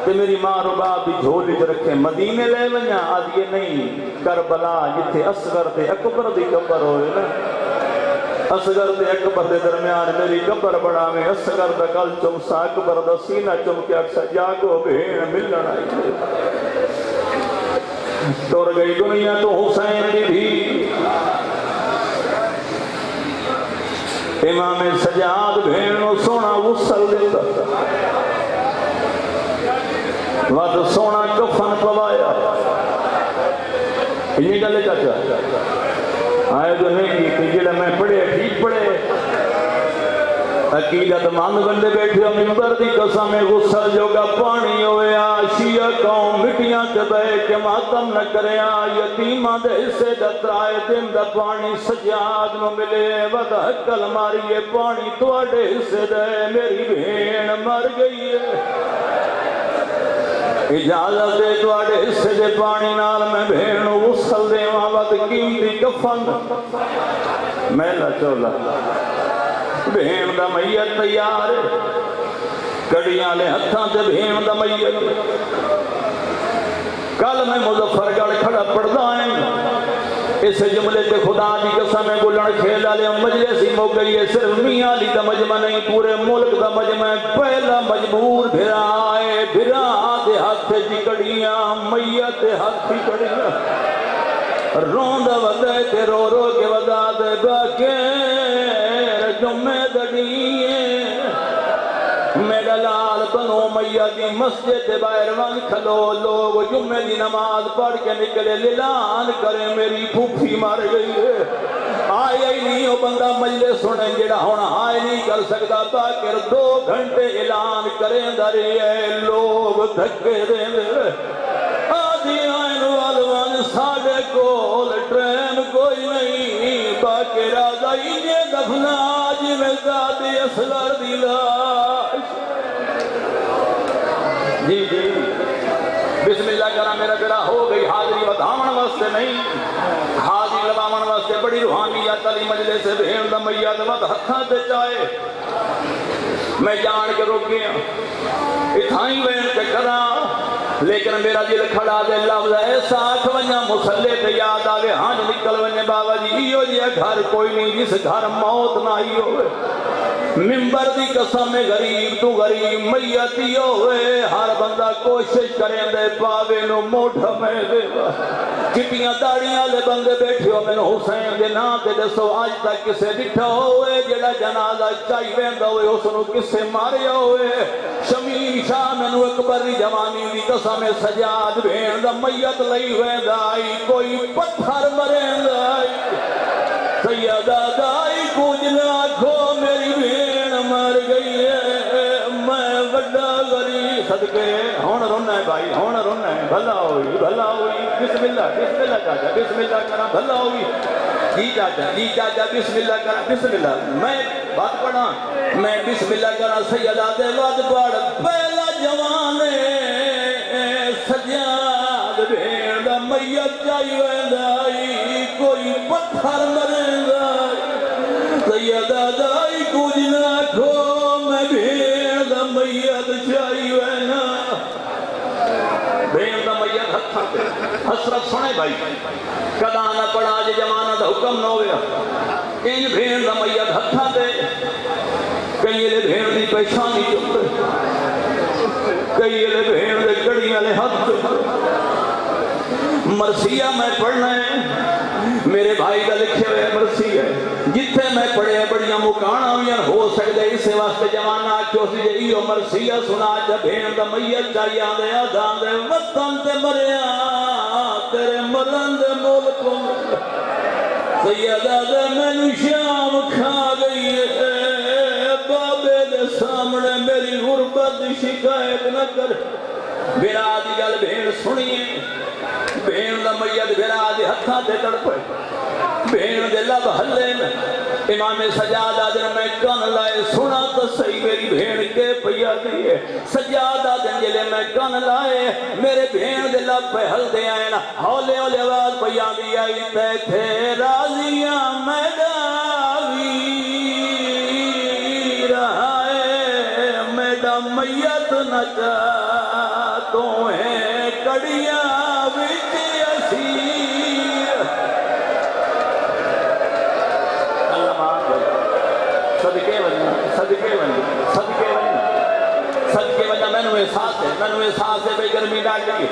کہ میری ماں رباب بھی جھولی چ رکھے مدینے لے ونجا آدھیے نہیں کربلا جتھے اصغر تے اکبر دی قبر ہوئے نا اصغر تے اکبر دے درمیان میری قبر بڑا میں اصغر دا کل چمسا اکبر دا سینہ چم کے اکسا جاگو بھین ملن آئی توڑ گئی دنیا تو حسین کی بھی امام سجاد بھین سونا غسل دیتا وقت سونا کفن پوایا یہ گلے چاچا آئے جو نہیں کہ جڑا میں پڑھے ٹھیک پڑھے عقیدت مند بندے بیٹھے منبر دی قسم غسل جو گا پانی ہوئے شیعہ قوم مٹیاں تے بے کے ماتم نہ کرے یتیماں دے حصے دا ترائے دن دا پانی سجاد نو ملے ودا کل ماریے پانی تواڈے حصے دے میری بہن مر گئی ہے اجازت دے تواڈے حصے دے پانی نال میں بہن نو غسل دیواں ود قیمتی کفن میلا چولا بہن دا میت تیار کڑیاں لے ہتھاں تے بہن دا میت کل میں مظفر گڑھ کھڑا پڑھدا ہے اس جملے تے خدا دی قسم گلن کھیل والے مجلس ہی مک گئی ہے صرف میاں علی دا مجمع نہیں پورے ملک دا مجمع پہلا مجبور بھرا آئے بھرا دے ہاتھ چکڑیاں میت دے ہاتھ چکڑیاں روند ودے تے رو رو کے ودا دے باکر جمعہ دڑیے میرا لال بنو میاں دی مسجد دے باہر وان کھلو لوگ جمعہ دی نماز پڑھ کے نکلے للان کرے میری پھوپھی مار گئی ہے آئے ہی نہیں وہ بندہ مجلس سنے جڑا ہونا آئے نہیں کر سکتا باکر 2 گھنٹے اعلان کریں داری ہے لوگ دھکے دیں دے آدھی آئین والوان ساڑھے کول ٹرین کوئی نہیں باکر آدھائی یہ دفنا جی میں ذاتی اصغر دی لاش جی جی بسم اللہ کرا میرا بیڑا ہو گئی حاضری ودھامن واسطے نہیں حاضری لبامن واسطے بڑی روحانیت علی مجلے سے بہن دا میاد ود ہتھاں تے چاہے میں جان کے رک گیا اتھائیں بہن تے کرا لیکن میرا دل کھڑا دے لفظ ایسا آکھ ونجا مسلح تے یاد آگے ہاں نکل ونجے بابا جی ایو جی گھر کوئی نہیں جس گھر موت نہ ہی ہوئے ممبر دی قسم غریب تو غریب میتی ہوئے ہر بندہ کوشش کریں دے پاوے نو موٹھا میں دے چٹیاں داڑیاں لے بندے بیٹھے ہو میں حسین دے نا تے دسو آج تک کسے دکھا ہوئے جڑا جنازہ چاہی ویندہ ہوئے اس نو کسے ماریا ہوئے شمیر شاہ میں نو اکبر دی جوانی دی قسم سجاد بھین دا میت لئی ویندہ آئی کوئی پتھر مرین آئی سیدہ دائی کچھ نہ کھو میری بھین مر گئی ہے میں وڈا غریب صدقے ہونا رونا ہے بھائی ہونا رونا ہے بھلا ہوئی بسم اللہ چاچا بسم اللہ کرا بھلا ہوئی جی چاچا بسم اللہ کرا بسم اللہ میں بات پڑھا میں بسم اللہ کرا سیدہ دے وعد پڑھ پہلا جوانے سجاد بھین دا میت چاہی ویندائی کوئی پتھر مرندائی سیدہ دائی کچھ نہ کھو میں بھین دا میت چاہی وینا بھین دا میت ہتھاں تے حسرت سنے بھائی کدا نہ پڑا جے جمانہ دا حکم نہ ہویا ان بھین دا میت ہتھاں تے کئی لے بھین دی پہچانی چکتے کئی لے بھین دے کڑی والے ہاتھ مرثیہ میں پڑھنا ہے میرے بھائی کا لکھے ہوئے مرثی ہے جتھے میں پڑھے بڑیاں مکانا ہوئی ہو سکتے اسے واسطے جوانا کیوں سی جئیو مرثیہ سنا جب بھین دا میت جائی آدھے آدھان دے وطن تے مریا تیرے مرن دے ملکوں سیدہ دے میں نو شام کھا گئی ہے بابے دے سامنے میری غربت شکایت نہ کر بیرا دی گل بھین سنیے بھین دا میت بیرا دی ہتھاں تے تڑپے بھین دے لب ہلین امام سجاد آدن میں کن لائے سنا تو صحیح میری بھین کے پیا دیئے سجاد آدن جلے میں کن لائے میرے بھین دے لب پہ ہل دے آئے نا ہولے ہولے آواز پیا دی آئی تے تھے راضیاں میں داوی رہا ہے میڈا میت نہ چاہ احساس ہے بھئی گرمی ڈالی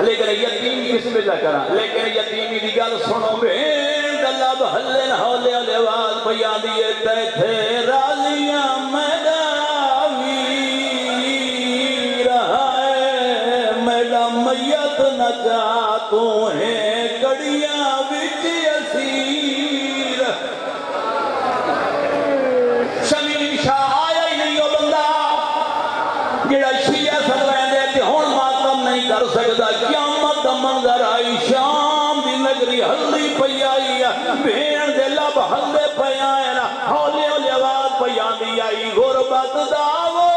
لیکن یتیم بسم اللہ کرا لیکن یتیمی دی گل سنو بھین دلب حلن ہولے علی آواز بیا دیئے تے تھے راضیاں میڈا میت نہ جاتوں ہیں کڑیاں وچ اسیر شمیم شاہ آیا ہی نہیں وہ بندہ جڑا شیعہ سلوین دے تے ہون ماتم نہیں کر سکتا قیامت دا منظر آئی شام دی نگری ہلدی پئی آئی بھین دے لب ہلدے پئی آئے نا ہولے ہولے آواز پئی آندی آئی غربت داو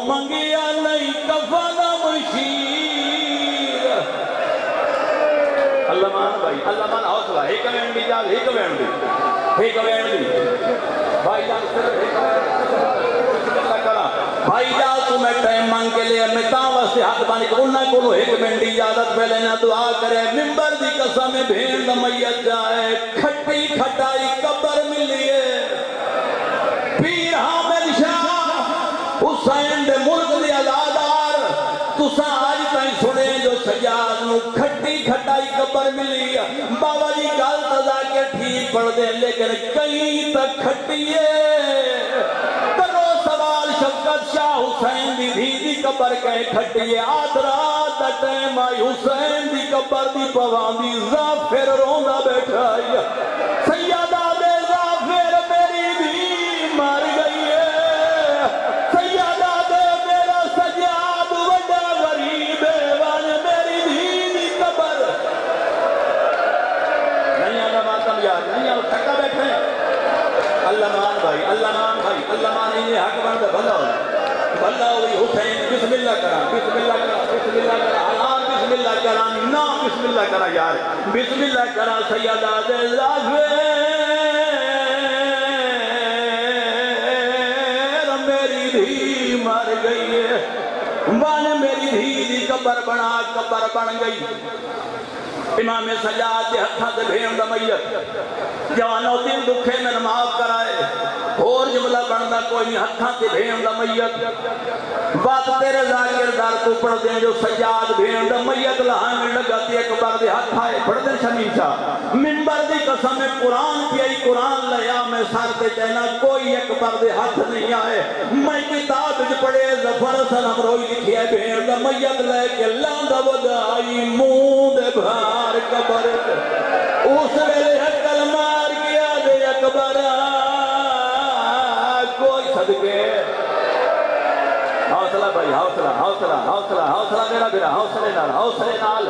منگیا نہیں کفن مشیر اللہ مان بھائی اللہ مان حوصلہ ایک وین دی جال ایک وین دی بھائی جان صرف ایک وین کرا بھائی جان تو میں ٹائم مانگ کے لئے میں تاں واسطے ہاتھ بانی کہ انہاں کو ایک وین دی اجازت پہلے نہ دعا کرے ممبر دی قسم بھین میت جائے کھٹی کھٹائی قبر ملیے پیر حامد شاہ حسین دے ملک دے ازادار تساں آج تائیں سنے جو سجاد نو کھٹی کھٹائی قبر ملی بابا جی گل تزا کے ٹھیک پڑھ دیں لیکن کہیں تک کھٹیے کرو سوال شفقت شاہ حسین دی دی قبر کہیں کھٹیے آدھ رات دا ٹائم آئی حسین دی قبر دی پوان دی زافر روندہ بیٹھا سیدہ دے زافر میری بھی مر گئی ہے اللہ مان بھائی اللہ مان بھائی اللہ مان یہ حق بند بھلا ہوئی حسین بسم اللہ کرا بسم اللہ کرا بسم اللہ کرا حلال بسم اللہ کرا نا بسم اللہ کرا یار بسم اللہ کرا سیدہ دے زافر میری دھی مر گئی ہے بان میری دھی دی قبر بنا قبر بن گئی امام سجاد دے ہتھاں تے بھین دا میت جوانو دل دکھے میں معاف کرائے اور جملہ بندا کوئی نہیں ہتھاں تے بھین دا میت بات تیرے ذاکر دار کو پڑھ دیں جو سجاد بھین دا میت لہاں لگا تے اکبر دے ہتھ آئے پڑھ دیں شمیم شاہ منبر دی قسم قرآن کی آئی قرآن لیا میں سار تے کہنا کوئی اکبر دے ہاتھ نہیں آئے میں کتاب جو پڑھے ظفر سلام روئی لکھی ہے بھین دا میت لے کے لاندہ بدائی مون دے بھار قبر اس ویلے حقل مار گیا دے اکبر کوئی صدقے حوصلہ بھائی حوصلہ حوصلہ حوصلہ حوصلہ میرا میرا حوصلے نال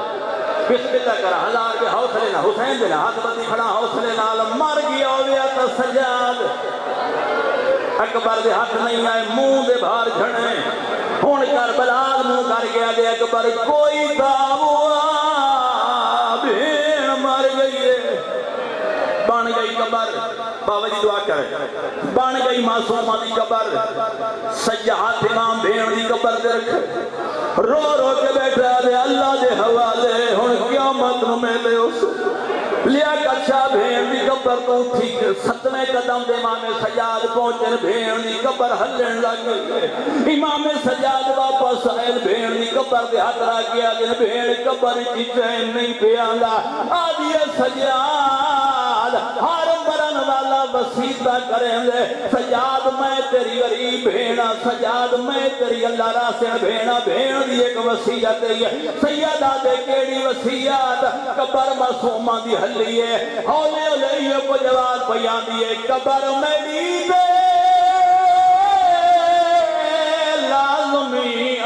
بسم اللہ کرا ہزار کے حوصلے نال حسین دے ہاتھ بندی کھڑا حوصلے نال مر گیا ہویا تو سجاد اکبر دے ہاتھ نہیں آئے منہ دے بھار جھڑے ہون کر بلال منہ کر گیا دے اکبر کوئی دعویٰ بھین مر گئی ہے بان گئی قبر بابا جی دعا کرے بان گئی معصومہ دی قبر سجاد امام بھین دی قبر دے رکھ رو رو کے بیٹھا دے اللہ دے حوالے ہن قیامت نو میلے اس لیا کچھا بھین دی قبر تو ٹھیک ستویں قدم دے امام سجاد پہنچن بھین دی قبر ہلن لگ گئی امام سجاد واپس آئے بھین دی قبر دے ہاتھ را کیا جن بھین قبر کی چین نہیں پیاندا آدھی سجاد ہر مرن والا وسیطہ کریں دے سجاد میں تیری غریب بھینا سجاد میں تیری اللہ راسن بھینا بھین دی ایک وسیعت ہے سیدہ دے کیڑی وسیعت قبر معصومہ دی حلیے ہولے ہولے کو جواب بیان دیئے قبر میری دے لازمی